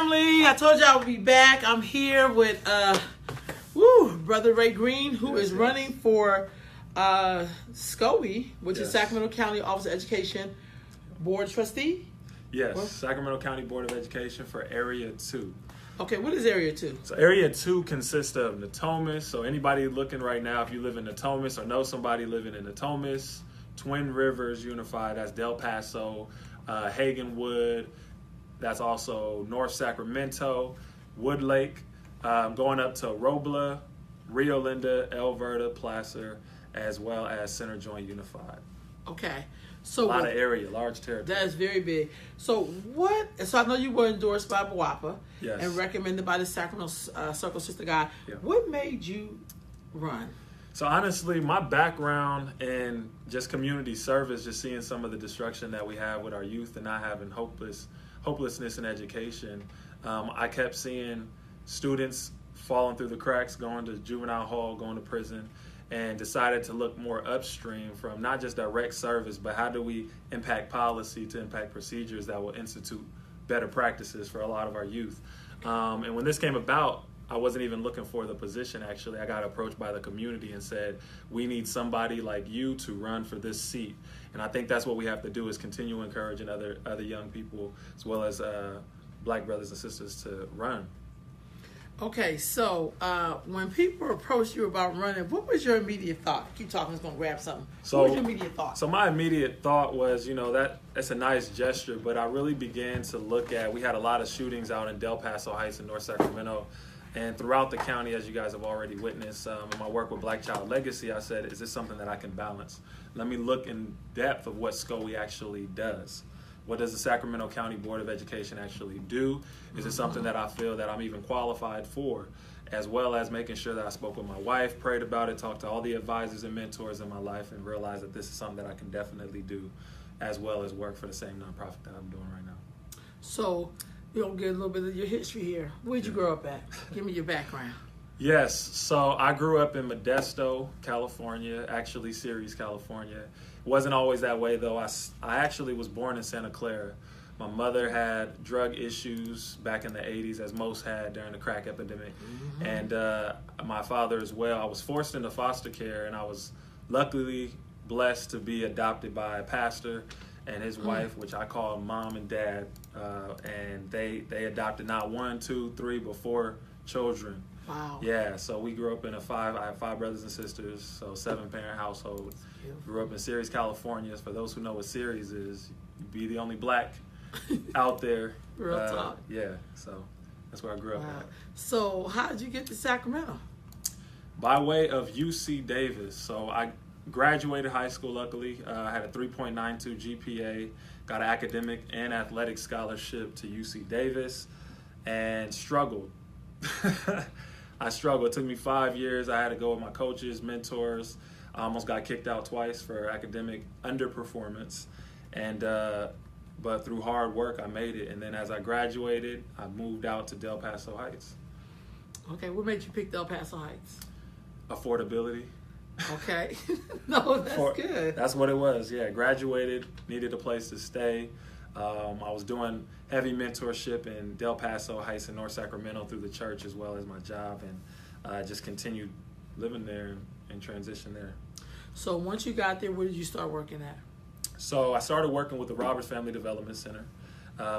family. I told you I would be back. I'm here with Brother Ray Green, who is running for SCOE, which is Sacramento County Office of Education Board Trustee. Yes, Sacramento County Board of Education for Area 2. Okay, what is Area 2? So Area 2 consists of Natomas. So anybody looking right now, if you live in Natomas or know somebody living in Natomas, Twin Rivers Unified, that's Del Paso, Hagenwood, that's also North Sacramento, Wood Lake, going up to Robla, Rio Linda, El Verta, Placer, as well as Center Joint Unified. Okay. So a lot of area, large territory. That is very big. So I know you were endorsed by BWAPA and recommended by the Sacramento Circle Sister Guide. Yeah. What made you run? So honestly, my background in just community service, just seeing some of the destruction that we have with our youth and not having hopelessness in education, I kept seeing students falling through the cracks, going to juvenile hall, going to prison, and decided to look more upstream from not just direct service, but how do we impact policy to impact procedures that will institute better practices for a lot of our youth. And when this came about, I wasn't even looking for the position, actually. I got approached by the community and said, we need somebody like you to run for this seat. And I think that's what we have to do, is continue encouraging other young people, as well as black brothers and sisters, to run. Okay, so when people approached you about running, what was your immediate thought? Keep talking, it's going to grab something. What was your immediate thought? So my immediate thought was, that's a nice gesture, but I really began to look at, we had a lot of shootings out in Del Paso Heights in North Sacramento, and throughout the county, as you guys have already witnessed. In my work with Black Child Legacy, I said, is this something that I can balance? Let me look in depth of what SCOE actually does. What does the Sacramento County Board of Education actually do? Is it something that I feel that I'm even qualified for? As well as making sure that I spoke with my wife, prayed about it, talked to all the advisors and mentors in my life, and realized that this is something that I can definitely do, as well as work for the same nonprofit that I'm doing right now. So, we're going to get a little bit of your history here. Where'd you grow up at? Give me your background. Yes, so I grew up in Modesto, California, actually Ceres, California. It wasn't always that way, though. I actually was born in Santa Clara. My mother had drug issues back in the 80s, as most had during the crack epidemic. Mm-hmm. And my father as well. I was forced into foster care, and I was luckily blessed to be adopted by a pastor and his wife, which I call mom and dad. And they adopted not 1, 2, 3, but 4 children. Wow. Yeah, so we grew up in I have 5 brothers and sisters, so 7-parent household. Grew up in Ceres, California. For those who know what Ceres is, you'd be the only black out there. Real talk. Yeah, so that's where I grew up at. So how did you get to Sacramento? By way of UC Davis. So I graduated high school, luckily. I had a 3.92 GPA, got an academic and athletic scholarship to UC Davis, and struggled. I struggled. It took me 5 years. I had to go with my coaches, mentors. I almost got kicked out twice for academic underperformance. And but through hard work, I made it. And then as I graduated, I moved out to Del Paso Heights. Okay, what made you pick Del Paso Heights? Affordability. Okay. No, that's good. That's what it was, yeah. Graduated, needed a place to stay. I was doing heavy mentorship in Del Paso Heights and North Sacramento through the church, as well as my job, and just continued living there and transitioned there. So once you got there, where did you start working at? So I started working with the Roberts Family Development Center,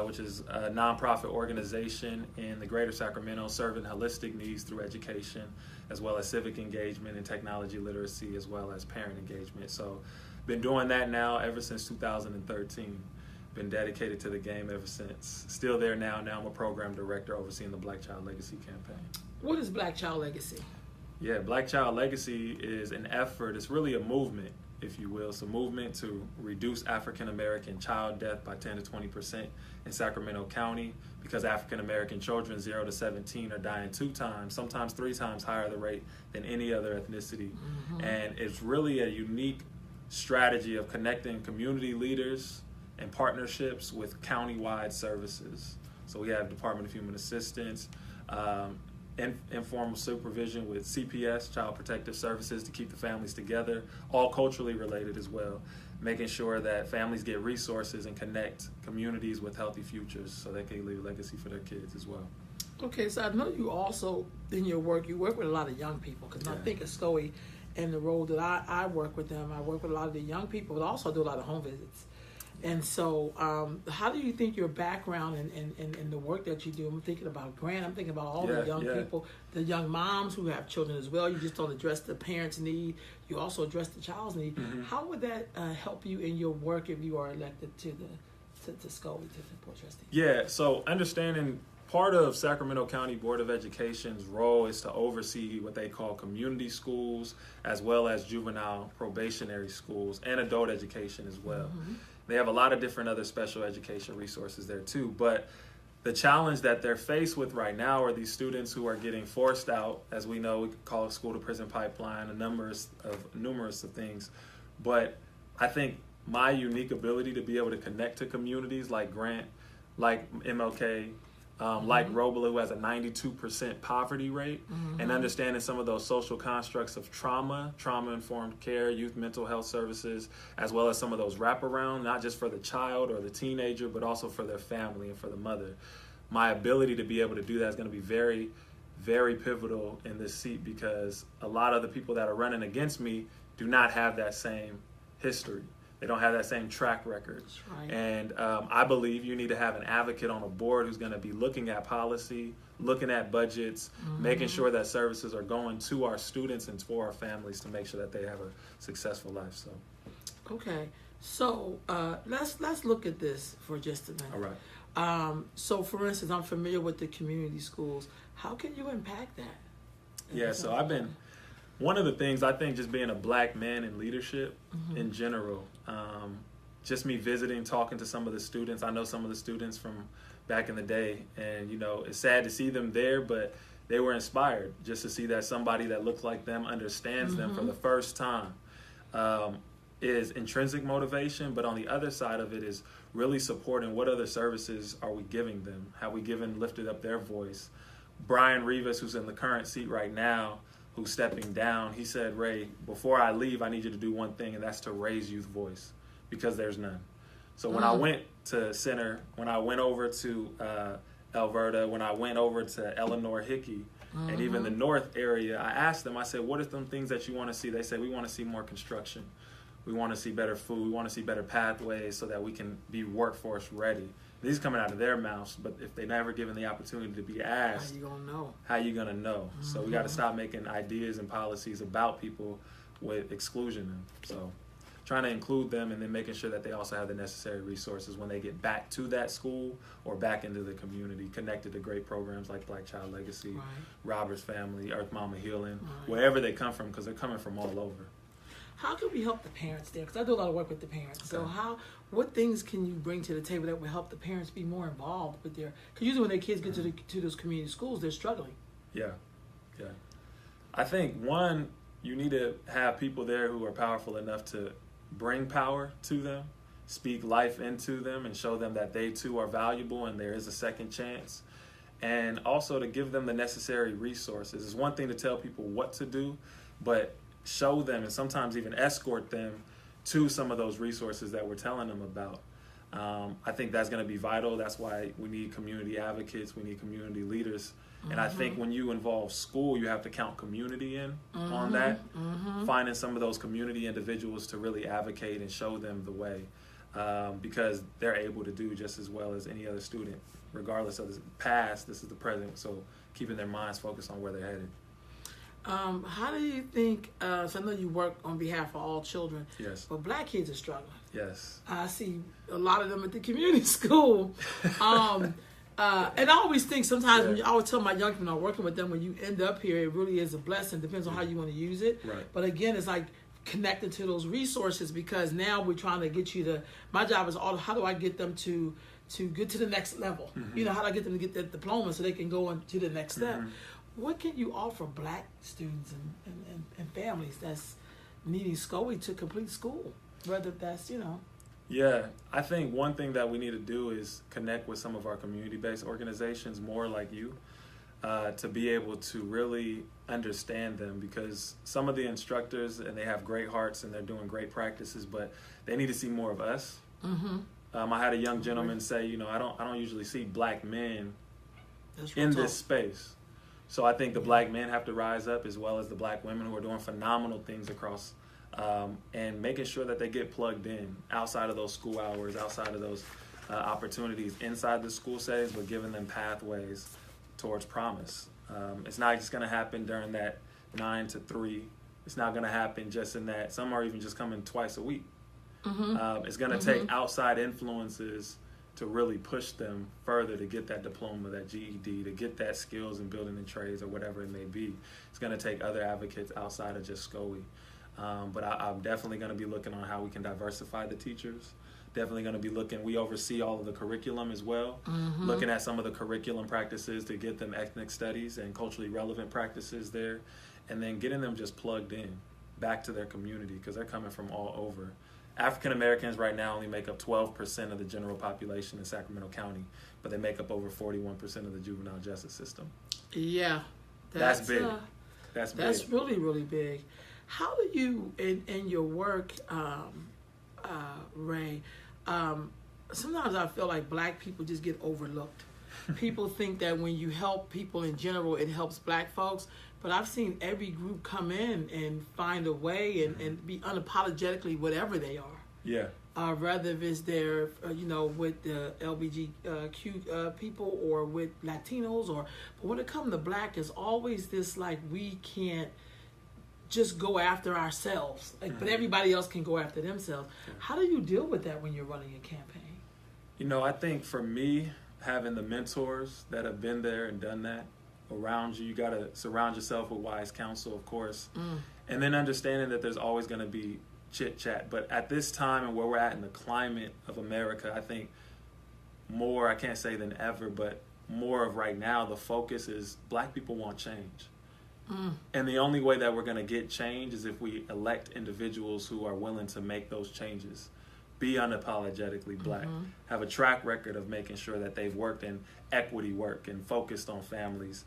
which is a nonprofit organization in the greater Sacramento, serving holistic needs through education, as well as civic engagement and technology literacy, as well as parent engagement. So been doing that now ever since 2013. Been dedicated to the game ever since. Still there now. Now I'm a program director overseeing the Black Child Legacy campaign. What is Black Child Legacy? Yeah, Black Child Legacy is an effort. It's really a movement, if you will. It's a movement to reduce African-American child death by 10 to 20% in Sacramento County, because African-American children 0 to 17 are dying 2 times, sometimes 3 times higher the rate than any other ethnicity. Mm-hmm. And it's really a unique strategy of connecting community leaders and partnerships with county-wide services. So we have Department of Human Assistance, informal supervision with CPS, Child Protective Services, to keep the families together, all culturally related as well. making sure that families get resources and connect communities with healthy futures so they can leave a legacy for their kids as well. Okay, so I know you also, in your work, you work with a lot of young people, because I think of SCOE and the role that I work with them. I work with a lot of the young people, but also do a lot of home visits. And so how do you think your background and the work that you do, I'm thinking about Grant, I'm thinking about all the young people, the young moms who have children as well. You just don't address the parents' need, you also address the child's need. Mm-hmm. How would that help you in your work if you are elected to SCOE, to the board trustee? Yeah, so understanding part of Sacramento County Board of Education's role is to oversee what they call community schools, as well as juvenile probationary schools and adult education as well. Mm-hmm. They have a lot of different other special education resources there too, but the challenge that they're faced with right now are these students who are getting forced out. As we know, we could call it school to prison pipeline, numerous of things. But I think my unique ability to be able to connect to communities like Grant, like MLK, like Robola, who has a 92% poverty rate, and understanding some of those social constructs of trauma-informed care, youth mental health services, as well as some of those wraparound, not just for the child or the teenager, but also for their family and for the mother. My ability to be able to do that is going to be very, very pivotal in this seat, because a lot of the people that are running against me do not have that same history. They don't have that same track record. That's right. And I believe you need to have an advocate on a board who's going to be looking at policy, looking at budgets, making sure that services are going to our students and for our families to make sure that they have a successful life. So, okay. So let's look at this for just a minute. All right. So for instance, I'm familiar with the community schools. How can you impact that? Yeah, so I've been, one of the things I think, just being a black man in leadership in general, just me visiting, talking to some of the students. I know some of the students from back in the day, and it's sad to see them there, but they were inspired just to see that somebody that looks like them understands them for the first time. Is intrinsic motivation, but on the other side of it is really supporting what other services are we giving them? Have we lifted up their voice? Brian Rivas, who's in the current seat right now, who's stepping down, he said, Ray, before I leave, I need you to do one thing, and that's to raise youth voice, because there's none. So when I went to Center, when I went over to Alberta, when I went over to Eleanor Hickey, and even the North area, I asked them, I said, what are some things that you want to see? They said, we want to see more construction. We want to see better food. We want to see better pathways so that we can be workforce ready. These are coming out of their mouths, but if they're never given the opportunity to be asked, how you gonna know? How you gonna know? So we got to stop making ideas and policies about people with exclusion them. So trying to include them, and then making sure that they also have the necessary resources when they get back to that school or back into the community, connected to great programs like Black Child Legacy, Robert's Family, Earthmama Healing, wherever they come from, because they're coming from all over. How can we help the parents there? Because I do a lot of work with the parents. So what things can you bring to the table that will help the parents be more involved with their? Because usually when their kids get to those community schools, they're struggling. Yeah. I think one, you need to have people there who are powerful enough to bring power to them, speak life into them, and show them that they too are valuable and there is a second chance. And also to give them the necessary resources. It's one thing to tell people what to do, but show them and sometimes even escort them to some of those resources that we're telling them about. I think that's going to be vital. That's why we need community advocates. We need community leaders. And I think when you involve school, you have to count community in on that. Finding some of those community individuals to really advocate and show them the way, because they're able to do just as well as any other student, regardless of the past. This is the present. So keeping their minds focused on where they're headed. How do you think, so I know you work on behalf of all children, but black kids are struggling. Yes. I see a lot of them at the community school. And I always think sometimes, when I always tell my young people I'm working with them, when you end up here, it really is a blessing. Depends on how you want to use it. Right. But again, it's like connected to those resources, because now we're trying to get you to, my job is how do I get them to get to the next level? How do I get them to get that diploma so they can go on to the next step? What can you offer black students and families that's needing SCOE to complete school? Whether that's, Yeah, I think one thing that we need to do is connect with some of our community-based organizations more like you. to be able to really understand them, because some of the instructors, and they have great hearts and they're doing great practices, but they need to see more of us. I had a young gentleman say, you know, I don't usually see black men in this space. So I think the black men have to rise up, as well as the black women who are doing phenomenal things across, and making sure that they get plugged in outside of those school hours, outside of those opportunities inside the school settings, but giving them pathways towards promise. It's not just going to happen during that 9 to 3. It's not going to happen just in that. Some are even just coming twice a week. It's going to take outside influences to really push them further to get that diploma, that GED, to get that skills in building and trades or whatever it may be. It's going to take other advocates outside of just SCOE. But I'm definitely going to be looking on how we can diversify the teachers. Definitely going to be looking, we oversee all of the curriculum as well, looking at some of the curriculum practices to get them ethnic studies and culturally relevant practices there, and then getting them just plugged in back to their community, because they're coming from all over. African Americans right now only make up 12% of the general population in Sacramento County, but they make up over 41% of the juvenile justice system. Yeah. That's big. That's big. That's really, really big. How do you, in your work, Ray, sometimes I feel like black people just get overlooked. People think that when you help people in general, it helps black folks. But I've seen every group come in and find a way and be unapologetically whatever they are. Yeah. Rather if it's their, with the LGBTQ people or with Latinos, but when it comes to black, it's always this like we can't just go after ourselves, but everybody else can go after themselves. Yeah. How do you deal with that when you're running a campaign? You know, I think for me, having the mentors that have been there and done that around you, you got to surround yourself with wise counsel, of course, and then understanding that there's always going to be chit chat. But at this time and where we're at in the climate of America, I think more, I can't say than ever, but more of right now, the focus is black people want change. And the only way that we're going to get change is if we elect individuals who are willing to make those changes, be unapologetically black, have a track record of making sure that they've worked in equity work and focused on families.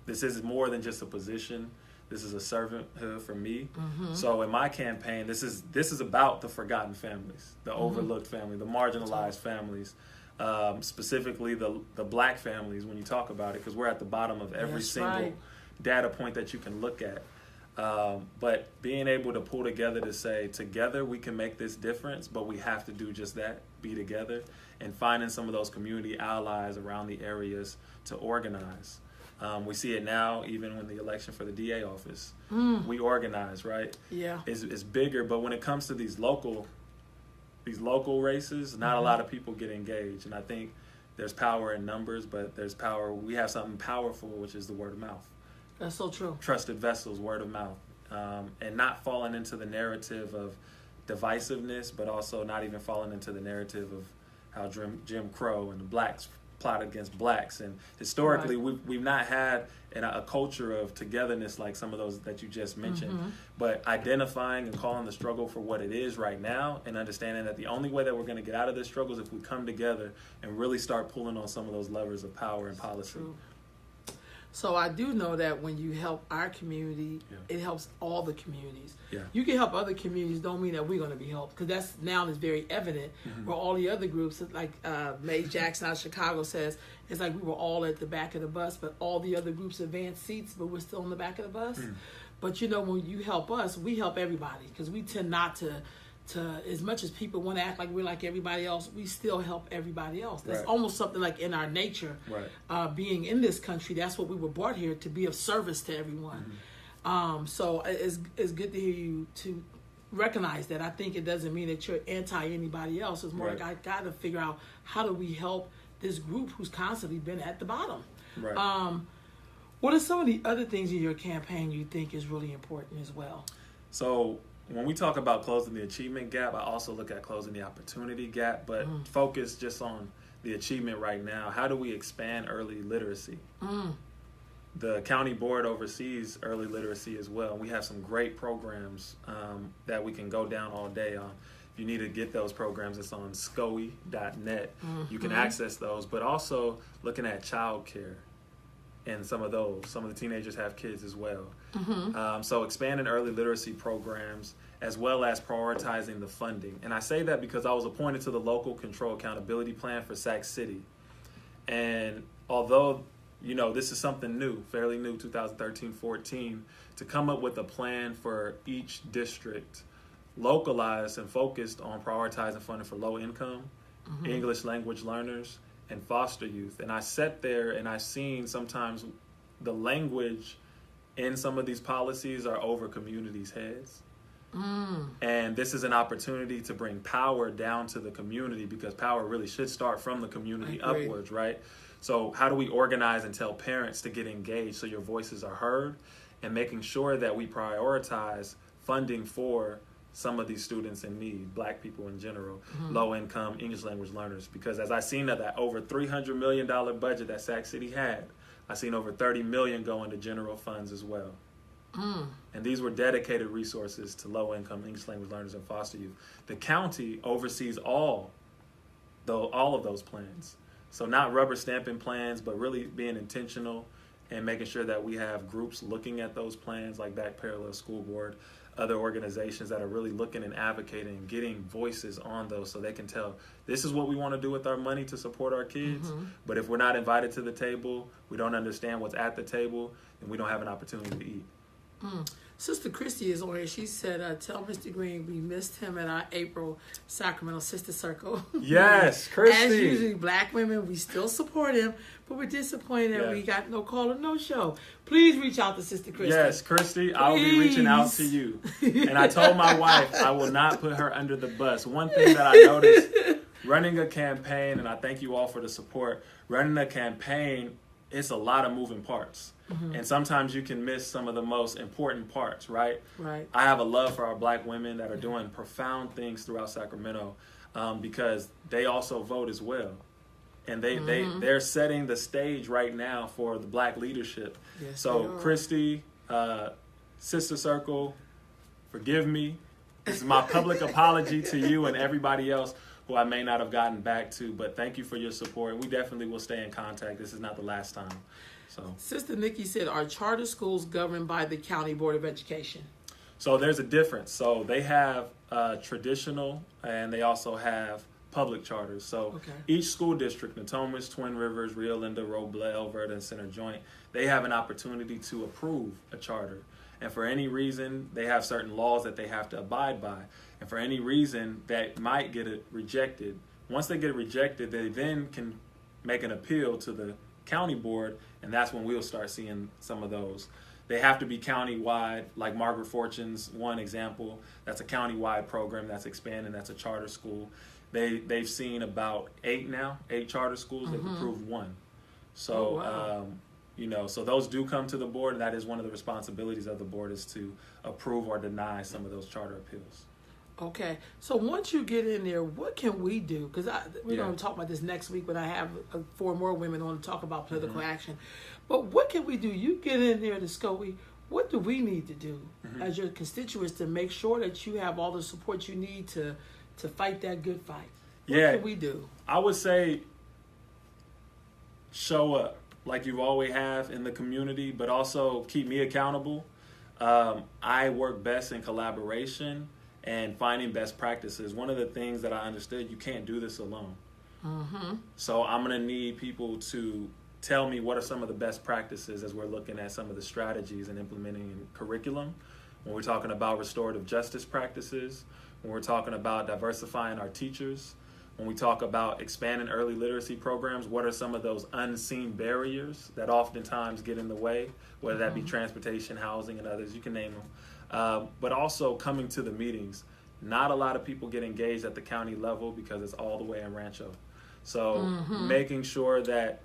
This is more than just a position. This is a servanthood for me. So in my campaign, this is about the forgotten families, the overlooked family, the marginalized families, specifically the black families when you talk about it, because we're at the bottom of every single data point that you can look at. But being able to pull together to say, together we can make this difference, but we have to do just that, be together, and finding some of those community allies around the areas to organize. We see it now, even when the election for the DA office, we organize, right? Yeah. It's bigger, but when it comes to these local races, not a lot of people get engaged. And I think there's power in numbers, but there's power. We have something powerful, which is the word of mouth. That's so true. Trusted vessels, word of mouth, and not falling into the narrative of divisiveness, but also not even falling into the narrative of how Jim Crow and the blacks plot against blacks. And historically, we've not had a culture of togetherness like some of those that you just mentioned, but identifying and calling the struggle for what it is right now, and understanding that the only way that we're going to get out of this struggle is if we come together and really start pulling on some of those levers of power and policy. True. So I do know that when you help our community, it helps all the communities. Yeah. You can help other communities, don't mean that we're going to be helped, because that's now is very evident. Where all the other groups, like Mae Jackson out of Chicago says, it's like we were all at the back of the bus, but all the other groups advanced seats, but we're still in the back of the bus. But when you help us, we help everybody, because we tend not to as much as people want to act like we're like everybody else, we still help everybody else. That's almost something like in our nature. Being in this country, that's what we were brought here, to be of service to everyone. So it's good to hear you to recognize that. I think it doesn't mean that you're anti anybody else. It's more like I got to figure out how do we help this group who's constantly been at the bottom. What are some of the other things in your campaign you think is really important as well? So when we talk about closing the achievement gap, I also look at closing the opportunity gap, but focus just on the achievement right now. How do we expand early literacy? The county board oversees early literacy as well. We have some great programs that we can go down all day on. If you need to get those programs, it's on scoe.net. You can access those, but also looking at childcare. in some of those. Some of the teenagers have kids as well. So expanding early literacy programs as well as prioritizing the funding. And I say that because I was appointed to the local control accountability plan for Sac City. And although, this is something new, fairly new, 2013-14, to come up with a plan for each district localized and focused on prioritizing funding for low income, English language learners, and foster youth. And I sat there and I've seen sometimes the language in some of these policies are over communities' heads. And this is an opportunity to bring power down to the community, because power really should start from the community upwards, right? So how do we organize and tell parents to get engaged so your voices are heard, and making sure that we prioritize funding for some of these students in need, Black people in general, low income English language learners? Because as I seen that over $300 million budget that Sac City had, I seen over $30 million go into general funds as well. And these were dedicated resources to low income English language learners and foster youth. The county oversees all of those plans. So not rubber stamping plans, but really being intentional and making sure that we have groups looking at those plans, like Back Parallel School Board, other organizations that are really looking and advocating and getting voices on those, so they can tell, this is what we want to do with our money to support our kids. But if we're not invited to the table, we don't understand what's at the table, and we don't have an opportunity to eat. Sister Christy is on here. She said, tell Mr. Green we missed him at our April Sacramento Sister Circle. Yes, Christy. As usually, Black women, we still support him, but we're disappointed that we got no call or no show. Please reach out to Sister Christy. Yes, Christy, I'll be reaching out to you. And I told my wife I will not put her under the bus. One thing that I noticed running a campaign, and I thank you all for the support, running a campaign, it's a lot of moving parts. And sometimes you can miss some of the most important parts, right? Right. I have a love for our Black women that are doing profound things throughout Sacramento, because they also vote as well. And they're setting the stage right now for the Black leadership. Yes, so Christy, Sister Circle, forgive me. This is my public apology to you and everybody else who I may not have gotten back to, but thank you for your support. We definitely will stay in contact. This is not the last time. So, Sister Nikki said, are charter schools governed by the County Board of Education? So there's a difference. So they have traditional, and they also have public charters. So each school district, Natomas, Twin Rivers, Rio Linda, Roble, Verda, and Center Joint, they have an opportunity to approve a charter. And for any reason, they have certain laws that they have to abide by. And for any reason, that might get it rejected. Once they get it rejected, they then can make an appeal to the county board, and that's when we'll start seeing some of those. They have to be county-wide, like Margaret Fortune's one example. That's a county-wide program that's expanding. That's a charter school. They've seen about 8 charter schools. They've approved 1. So, so those do come to the board, and that is one of the responsibilities of the board, is to approve or deny some of those charter appeals. Okay, so once you get in there, what can we do? Because we're going to talk about this next week when I have 4 more women on to talk about political action. But what can we do? You get in there to SCOE. What do we need to do as your constituents to make sure that you have all the support you need to fight that good fight? What can we do? I would say show up like you always have in the community, but also keep me accountable. I work best in collaboration and finding best practices. One of the things that I understood, you can't do this alone. So I'm going to need people to tell me what are some of the best practices as we're looking at some of the strategies and implementing in curriculum. When we're talking about restorative justice practices, when we're talking about diversifying our teachers, when we talk about expanding early literacy programs, what are some of those unseen barriers that oftentimes get in the way, whether that be transportation, housing, and others, you can name them. But also coming to the meetings. Not a lot of people get engaged at the county level because it's all the way in Rancho. So making sure that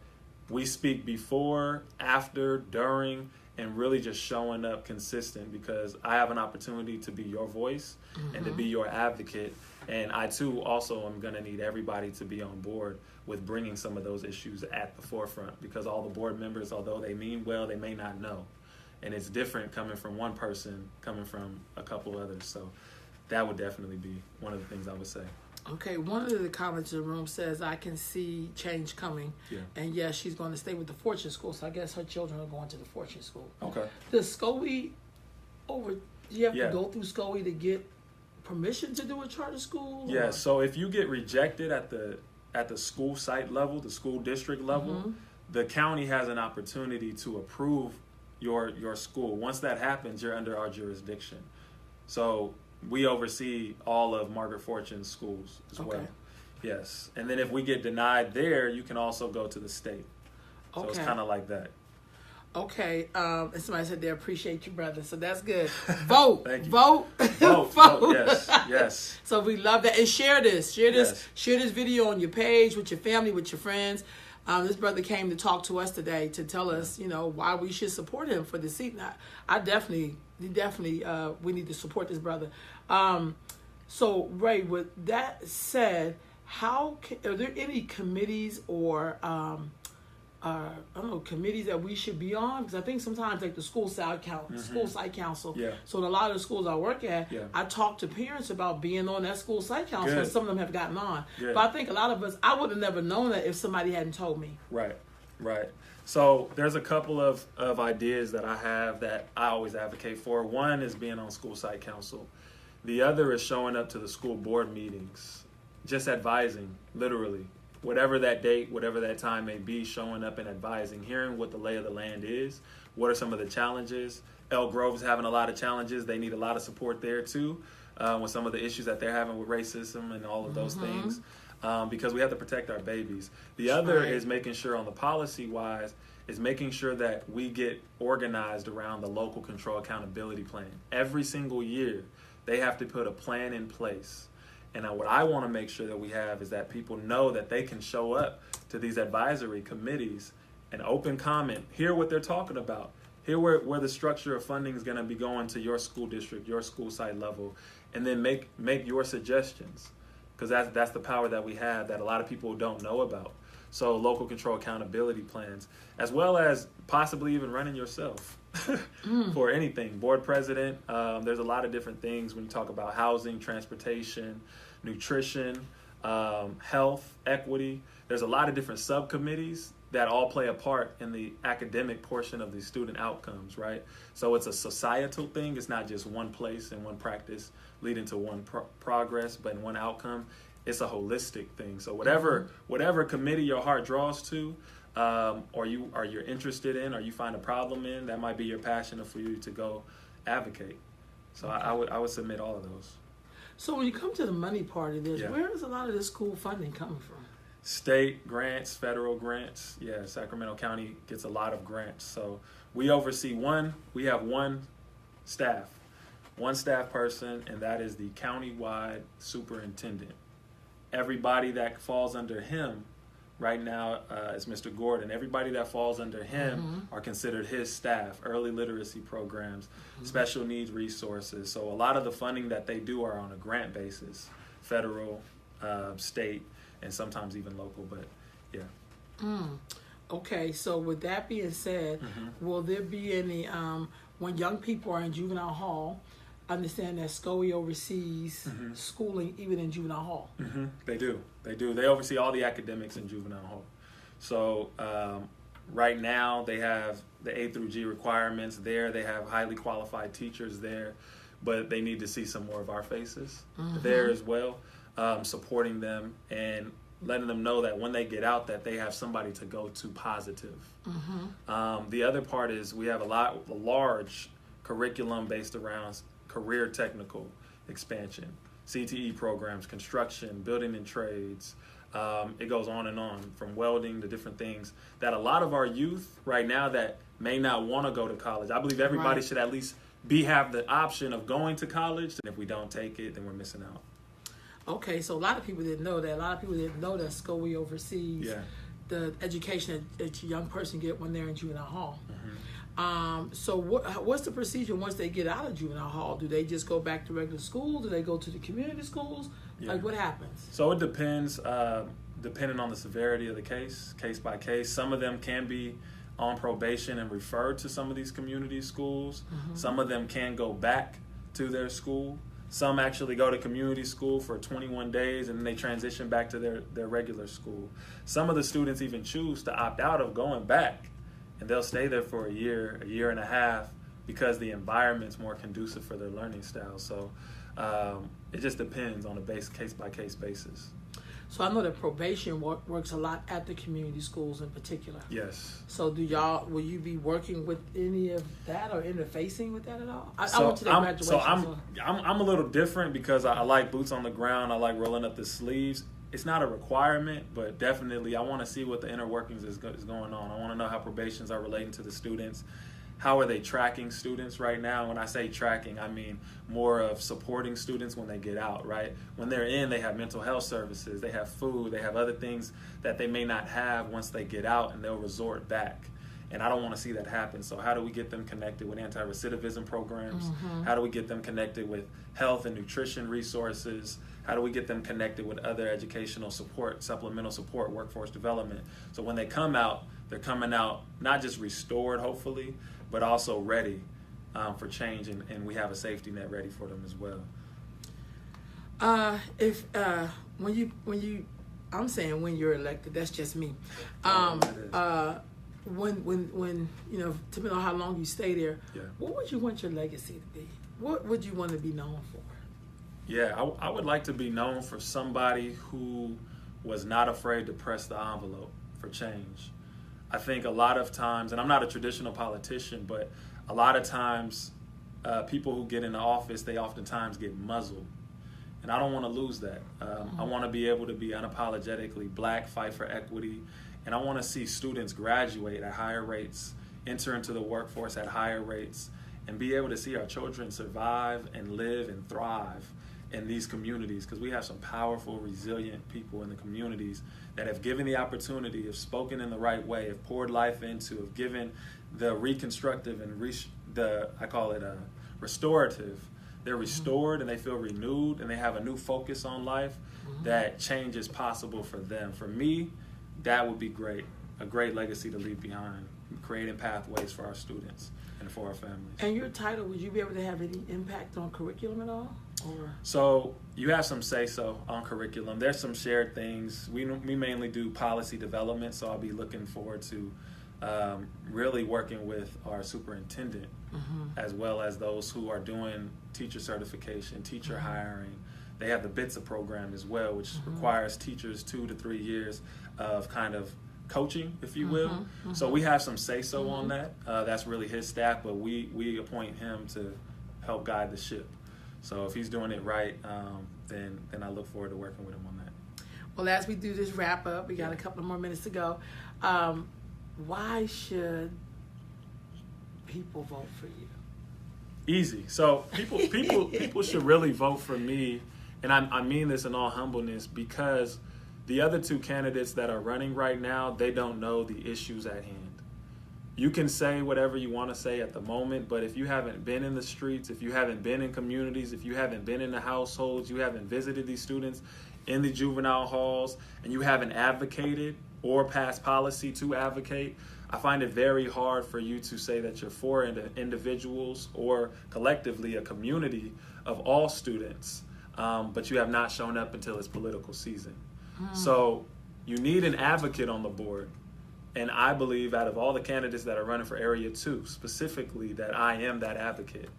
we speak before, after, during, and really just showing up consistent, because I have an opportunity to be your voice and to be your advocate. And I, too, also am going to need everybody to be on board with bringing some of those issues at the forefront, because all the board members, although they mean well, they may not know. And it's different coming from one person, coming from a couple others. So that would definitely be one of the things I would say. Okay, one of the comments in the room says, I can see change coming. Yeah. And yes, she's going to stay with the Fortune School, so I guess her children are going to the Fortune School. Okay. Does SCOE you have to go through SCOE to get permission to do a charter school? Yeah, so if you get rejected at the school site level, the school district level, the county has an opportunity to approve your school. Once that happens, you're under our jurisdiction. So we oversee all of Margaret Fortune's schools as well. Yes. And then if we get denied there, you can also go to the state. So it's kind of like that. Okay. And somebody said they appreciate you, brother. So that's good. Vote. Thank you. Vote. Vote. Yes. Yes. So we love that. And share this. Share this video on your page, with your family, with your friends. This brother came to talk to us today to tell us, why we should support him for the seat. And I definitely, we need to support this brother. So Ray, with that said, are there any committees or committees that we should be on? Because I think sometimes like the school site council. Yeah. So in a lot of the schools I work at, I talk to parents about being on that school site council. And some of them have gotten on. Good. But I think a lot of us, I would have never known that if somebody hadn't told me. Right. So there's a couple of ideas that I have that I always advocate for. One is being on school site council. The other is showing up to the school board meetings, just advising, literally. Whatever that date, whatever that time may be, showing up and advising, hearing what the lay of the land is, what are some of the challenges. Elk Grove's having a lot of challenges. They need a lot of support there too, with some of the issues that they're having with racism and all of those things, because we have to protect our babies. The other is making sure on the policy-wise, is making sure that we get organized around the local control accountability plan. Every single year, they have to put a plan in place. And what I want to make sure that we have is that people know that they can show up to these advisory committees and open comment, hear what they're talking about, hear where the structure of funding is going to be going to your school district, your school site level, and then make your suggestions, because that's the power that we have that a lot of people don't know about. So local control accountability plans, as well as possibly even running yourself for anything. Board president, there's a lot of different things when you talk about housing, transportation, nutrition, health, equity. There's a lot of different subcommittees that all play a part in the academic portion of the student outcomes, right? So it's a societal thing. It's not just one place and one practice leading to one progress, but in one outcome. It's a holistic thing. So whatever committee your heart draws to, or you're interested in, or you find a problem in, that might be your passion for you to go advocate. So I would submit all of those. So when you come to the money part of this, where is a lot of this school funding coming from? State grants, federal grants. Yeah, Sacramento County gets a lot of grants. So we oversee we have one staff person, and that is the countywide superintendent. Everybody that falls under him right now is Mr. Gordon. Everybody that falls under him are considered his staff, early literacy programs, special needs resources. So a lot of the funding that they do are on a grant basis, federal, state, and sometimes even local, but yeah. Okay, so with that being said, will there be any, when young people are in juvenile hall, understand that SCOE oversees schooling even in juvenile hall? They do. They oversee all the academics in juvenile hall. So right now they have the A through G requirements there. They have highly qualified teachers there, but they need to see some more of our faces there as well, supporting them and letting them know that when they get out that they have somebody to go to positive. The other part is we have a large curriculum based around career technical expansion, CTE programs, construction, building and trades. It goes on and on, from welding to different things that a lot of our youth right now that may not want to go to college. I believe everybody should at least have the option of going to college. And if we don't take it, then we're missing out. Okay, so a lot of people didn't know that. A lot of people didn't know that SCOE oversees the education that a young person get when they're in juvenile hall. So what's the procedure once they get out of juvenile hall? Do they just go back to regular school? Do they go to the community schools? Like, what happens? So it depends, depending on the severity of the case by case. Some of them can be on probation and referred to some of these community schools. Some of them can go back to their school. Some actually go to community school for 21 days and then they transition back to their regular school. Some of the students even choose to opt out of going back, and they'll stay there for a year and a half, because the environment's more conducive for their learning style. So it just depends on a case-by-case basis. So I know that probation works a lot at the community schools in particular. Yes. So will you be working with any of that or interfacing with that at all? I So went to that graduation. So I'm a little different because I like boots on the ground. I like rolling up the sleeves. It's not a requirement, but definitely I want to see what the inner workings is going on. I want to know how probations are relating to the students. How are they tracking students right now? When I say tracking, I mean more of supporting students when they get out, right? When they're in, they have mental health services, they have food, they have other things that they may not have once they get out, and they'll resort back. And I don't want to see that happen. So how do we get them connected with anti-recidivism programs? Mm-hmm. How do we get them connected with health and nutrition resources? How do we get them connected with other educational support, supplemental support, workforce development? So when they come out, they're coming out not just restored, hopefully, but also ready for change, and we have a safety net ready for them as well. I'm saying when you're elected, that's just me. When depending on how long you stay there, what would you want your legacy to be? What would you want to be known for? Yeah, I would like to be known for somebody who was not afraid to press the envelope for change. I think a lot of times, and I'm not a traditional politician, but a lot of times people who get into office, they oftentimes get muzzled. And I don't want to lose that. I want to be able to be unapologetically Black, fight for equity, and I want to see students graduate at higher rates, enter into the workforce at higher rates, and be able to see our children survive and live and thrive in these communities, because we have some powerful, resilient people in the communities that have given the opportunity, have spoken in the right way, have poured life into, have given the reconstructive and I call it restorative. They're restored and they feel renewed and they have a new focus on life, that change is possible for them. For me, that would be great, a great legacy to leave behind, creating pathways for our students and for our families. And your title, would you be able to have any impact on curriculum at all? So you have some say-so on curriculum. There's some shared things. We mainly do policy development, so I'll be looking forward to really working with our superintendent, as well as those who are doing teacher certification, teacher hiring. They have the BITSA program as well, which requires teachers 2 to 3 years of kind of coaching, if you will. So we have some say-so on that. That's really his staff, but we appoint him to help guide the ship. So if he's doing it right, then I look forward to working with him on that. Well, as we do this wrap up, we got a couple of more minutes to go. Why should people vote for you? Easy. So people should really vote for me, and I mean this in all humbleness, because the other two candidates that are running right now, they don't know the issues at hand. You can say whatever you want to say at the moment, but if you haven't been in the streets, if you haven't been in communities, if you haven't been in the households, you haven't visited these students in the juvenile halls, and you haven't advocated or passed policy to advocate, I find it very hard for you to say that you're for individuals or collectively a community of all students, but you have not shown up until it's political season. So you need an advocate on the board. And I believe out of all the candidates that are running for Area 2, specifically, that I am that advocate.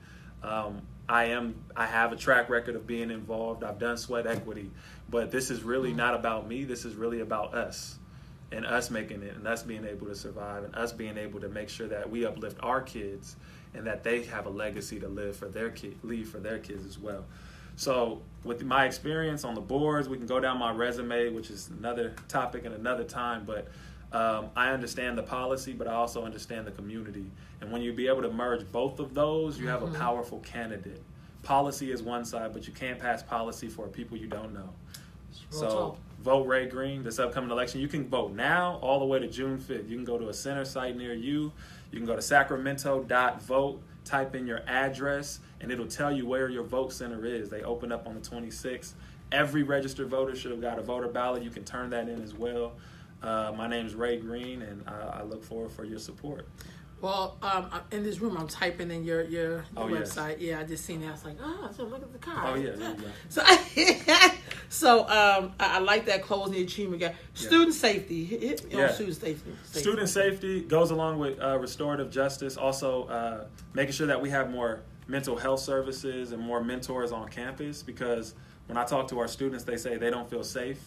I have a track record of being involved. I've done sweat equity. But this is really not about me. This is really about us, and us making it, and us being able to survive, and us being able to make sure that we uplift our kids and that they have a legacy to leave for their kids as well. So with my experience on the boards, we can go down my resume, which is another topic and another time, but I understand the policy, but I also understand the community. And when you be able to merge both of those, you have a powerful candidate. Policy is one side, but you can't pass policy for people you don't know. So vote Ray Green this upcoming election. You can vote now all the way to June 5th. You can go to a center site near you. You can go to sacramento.vote, type in your address, and it'll tell you where your vote center is. They open up on the 26th. Every registered voter should have got a voter ballot. You can turn that in as well. My name is Ray Green, and I look forward for your support. Well, in this room, I'm typing in your website. Yes. Yeah, I just seen that. I was like, so look at the card. Oh, yeah. There you go. So, I like that closing the achievement gap. Student safety. Student safety. Student safety goes along with restorative justice. Also, making sure that we have more mental health services and more mentors on campus, because when I talk to our students, they say they don't feel safe.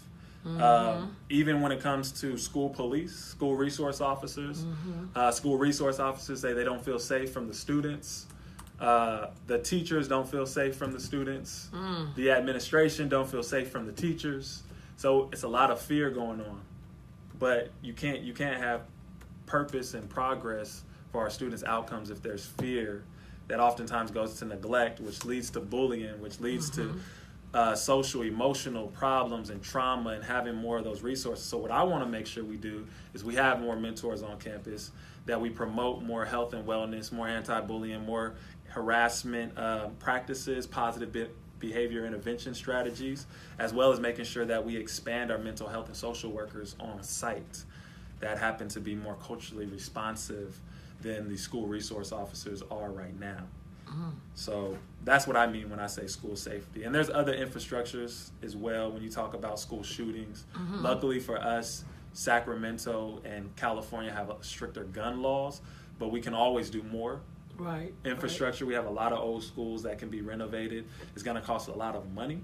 Even when it comes to school police, school resource officers, school resource officers say they don't feel safe from the students. The teachers don't feel safe from the students. The administration don't feel safe from the teachers. So it's a lot of fear going on. But you can't have purpose and progress for our students' outcomes if there's fear that oftentimes goes to neglect, which leads to bullying, which leads to social, emotional problems and trauma, and having more of those resources. So what I want to make sure we do is we have more mentors on campus, that we promote more health and wellness, more anti-bullying, more harassment practices, positive behavior intervention strategies, as well as making sure that we expand our mental health and social workers on site that happen to be more culturally responsive than the school resource officers are right now. So that's what I mean when I say school safety. And there's other infrastructures as well when you talk about school shootings. Luckily for us, Sacramento and California have stricter gun laws, but we can always do more. Right. Infrastructure, we have a lot of old schools that can be renovated. It's going to cost a lot of money,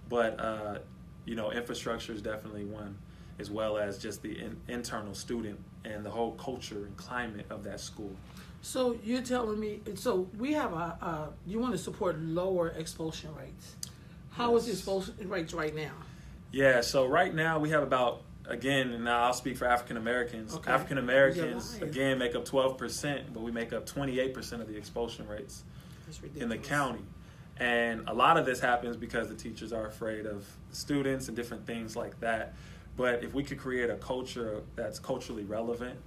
but infrastructure is definitely one, as well as just the internal student and the whole culture and climate of that school. So you're telling me, so we have you want to support lower expulsion rates. How is the expulsion rates right now? Yeah, so right now we have about, again, and now I'll speak for African Americans. Okay. African Americans, again, make up 12%, but we make up 28% of the expulsion rates in the county. And a lot of this happens because the teachers are afraid of students and different things like that. But if we could create a culture that's culturally relevant,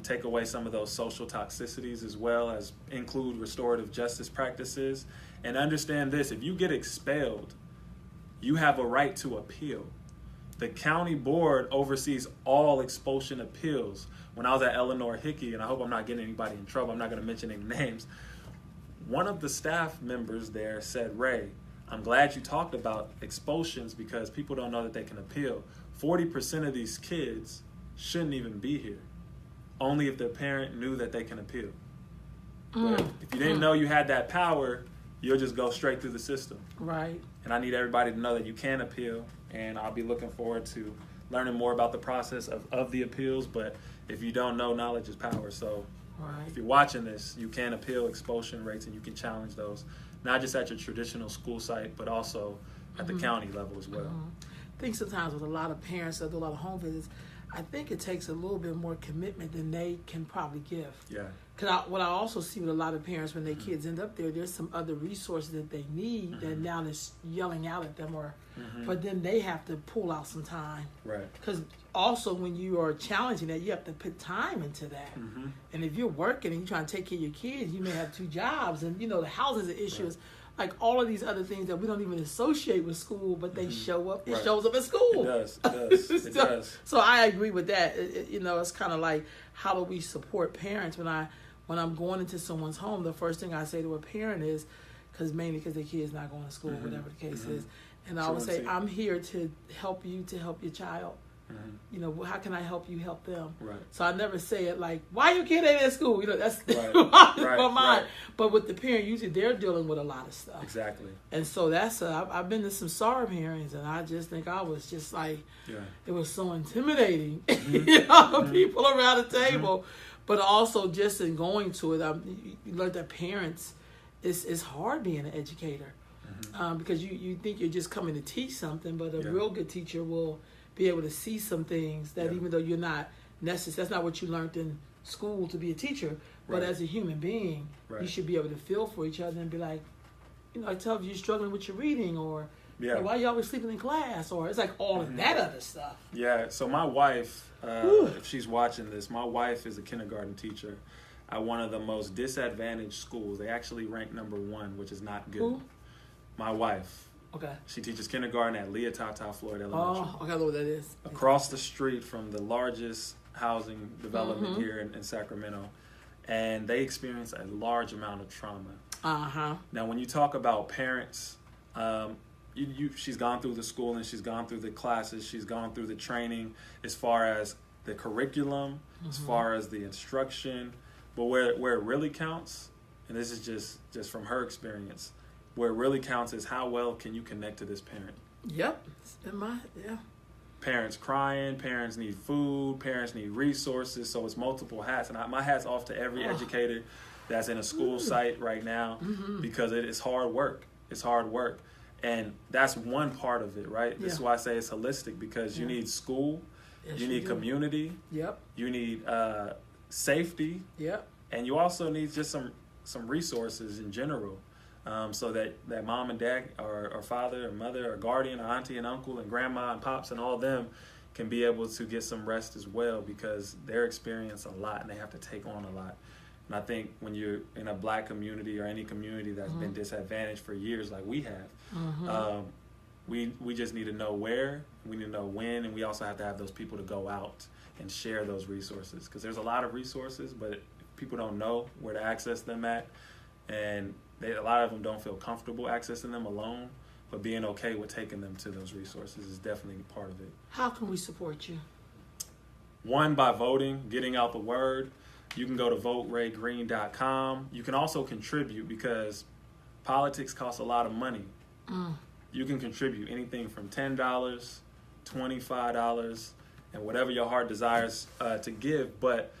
take away some of those social toxicities, as well as include restorative justice practices, and understand this: if you get expelled, you have a right to appeal. The county board oversees all expulsion appeals. When I was at Eleanor Hickey, and I hope I'm not getting anybody in trouble, I'm not going to mention any names, one of the staff members there said, "Ray, I'm glad you talked about expulsions because people don't know that they can appeal. 40% of these kids shouldn't even be here. Only if their parent knew that they can appeal. But if you didn't know you had that power, you'll just go straight through the system." Right. And I need everybody to know that you can appeal, and I'll be looking forward to learning more about the process of the appeals. But if you don't know, knowledge is power. So if you're watching this, you can appeal expulsion rates, and you can challenge those, not just at your traditional school site, but also at the county level as well. I think sometimes with a lot of parents that do a lot of home visits, I think it takes a little bit more commitment than they can probably give. Yeah. Because what I also see with a lot of parents when their kids end up there, there's some other resources that they need that now is yelling out at them, but then they have to pull out some time. Right. Because also when you are challenging that, you have to put time into that. And if you're working and you're trying to take care of your kids, you may have 2 jobs, and the housing is an issue. Right. Like all of these other things that we don't even associate with school, but they show up. It shows up at school. It does. It does. So I agree with that. It's kind of like, how do we support parents? When I'm going into someone's home, the first thing I say to a parent is, because their kid's not going to school, whatever the case is, and I always say, I'm here to help you to help your child. How can I help you help them? Right. So I never say it like, why your kid ain't at school? That's my mind. Right. But with the parent, usually they're dealing with a lot of stuff. Exactly. And so that's I've been to some sorry parents, and I just think I was just like, it was so intimidating. People around the table, but also just in going to it, you learn that parents, it's hard being an educator, because you think you're just coming to teach something, but a real good teacher will be able to see some things that even though you're not necessary, that's not what you learned in school to be a teacher, but as a human being, you should be able to feel for each other and be like, I tell if you're struggling with your reading, or why you always sleeping in class, or it's like all of that other stuff. Yeah, so my wife, if she's watching this, my wife is a kindergarten teacher at one of the most disadvantaged schools. They actually rank number 1, which is not good. Who? My wife. Okay. She teaches kindergarten at Leotata Floyd Elementary. Oh, I know what that is. Across the street from the largest housing development here in Sacramento. and they experience a large amount of trauma. Uh-huh. Now, when you talk about parents, she's gone through the school and she's gone through the classes, she's gone through the training as far as the curriculum, as far as the instruction, but where it really counts, and this is just from her experience, where it really counts is how well can you connect to this parent. Yep. Parents crying, parents need food, parents need resources, so it's multiple hats. And my hat's off to every educator that's in a school site right now, because it is hard work. It's hard work. And that's one part of it, right? This is why I say it's holistic, because you need school, you need community, you need safety, and you also need just some resources in general. So that mom and dad or father or mother or guardian or auntie and uncle and grandma and pops and all of them can be able to get some rest as well, because they're experiencing a lot and they have to take on a lot. And I think when you're in a black community or any community that's been disadvantaged for years like we have, we just need to know where, we need to know when, and we also have to have those people to go out and share those resources, because there's a lot of resources, but people don't know where to access them at, and a lot of them don't feel comfortable accessing them alone, but being okay with taking them to those resources is definitely part of it. How can we support you? One, by voting, getting out the word. You can go to voteraygreen.com. You can also contribute, because politics costs a lot of money. You can contribute anything from $10, $25, and whatever your heart desires to give, but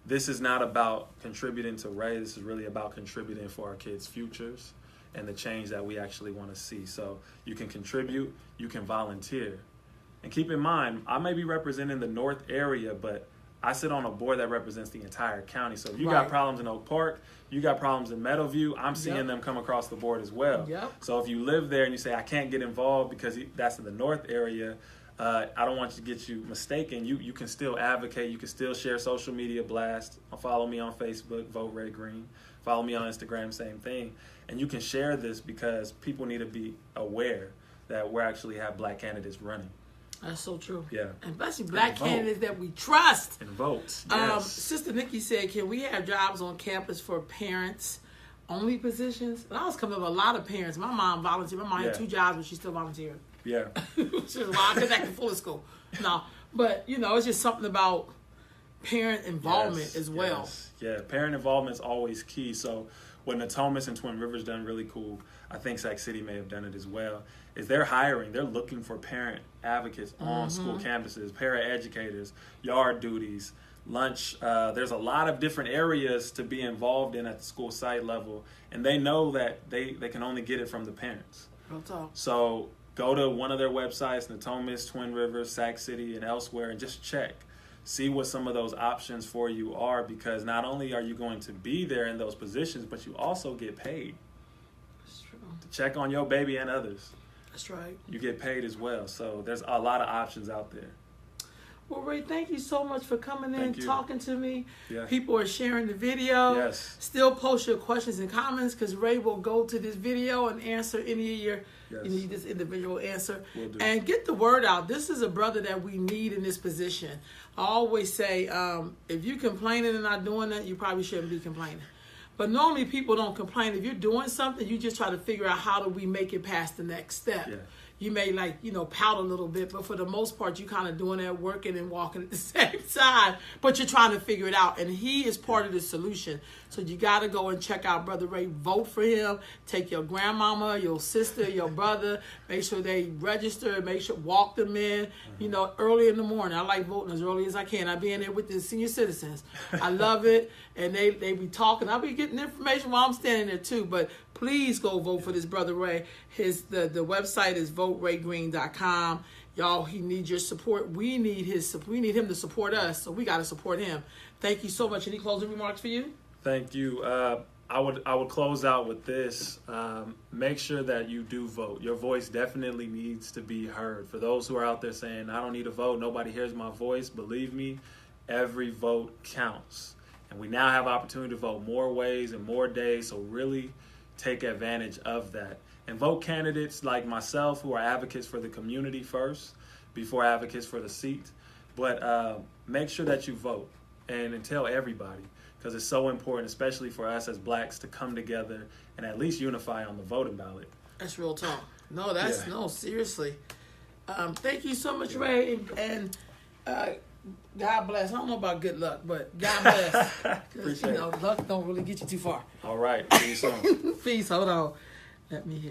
this is not about contributing to Ray. This is really about contributing for our kids' futures and the change that we actually want to see. So you can contribute, you can volunteer. And keep in mind, I may be representing the North area, but I sit on a board that represents the entire county. So if you got problems in Oak Park, you got problems in Meadowview, I'm seeing them come across the board as well. So if you live there and you say, I can't get involved because that's in the North area, I don't want to get you mistaken. You can still advocate. You can still share social media blasts. Follow me on Facebook, Vote Ray Green. Follow me on Instagram, same thing. And you can share this, because people need to be aware that we actually have black candidates running. That's so true. Yeah. And especially black candidates that we trust. And vote. Yes. Sister Nikki said, can we have jobs on campus for parents-only positions? And I was coming up with a lot of parents. My mom volunteered. My mom had 2 jobs, but she still volunteered. Yeah. Which is why I connected full of school. No, but, it's just something about parent involvement as well. Yeah, parent involvement is always key. So what Natomas and Twin Rivers done really cool, I think Sac City may have done it as well, is they're looking for parent advocates on school campuses, para-educators, yard duties, lunch. There's a lot of different areas to be involved in at the school site level, and they know that they can only get it from the parents. Real talk. So go to one of their websites, Natomas, Twin Rivers, Sac City, and elsewhere, and just check. See what some of those options for you are, because not only are you going to be there in those positions, but you also get paid. That's true. To check on your baby and others. That's right. You get paid as well. So there's a lot of options out there. Well, Ray, thank you so much for coming in, talking to me. Yeah. People are sharing the video. Yes. Still post your questions and comments, because Ray will go to this video and answer any of your this individual answer. Will do. And get the word out. This is a brother that we need in this position. I always say, if you're complaining and not doing that, you probably shouldn't be complaining. But normally people don't complain. If you're doing something, you just try to figure out how do we make it past the next step. Yeah. You may pout a little bit, but for the most part, you kind of doing that, working and walking at the same time, but you're trying to figure it out. And he is part of the solution. So you got to go and check out Brother Ray, vote for him, take your grandmama, your sister, your brother, make sure they register, make sure, walk them in, early in the morning. I like voting as early as I can. I be in there with the senior citizens. I love it. And they be talking. I'll be getting information while I'm standing there too, but please go vote for this Brother Ray. The website is voteraygreen.com. Y'all, he needs your support. We need him to support us, so we got to support him. Thank you so much. Any closing remarks for you? Thank you. I would close out with this. Make sure that you do vote. Your voice definitely needs to be heard. For those who are out there saying, I don't need a vote, nobody hears my voice, believe me, every vote counts. And we now have opportunity to vote more ways and more days, so really take advantage of that. And vote candidates like myself who are advocates for the community first, before advocates for the seat. But make sure that you vote and tell everybody. because it's so important, especially for us as blacks, to come together and at least unify on the voting ballot. That's real talk. No, that's Yeah. no, seriously. Thank you so much, Ray, and God bless. I don't know about good luck, but God bless. Because Appreciate it. luck don't really get you too far. All right. See you soon. Peace. Hold on. Let me hear.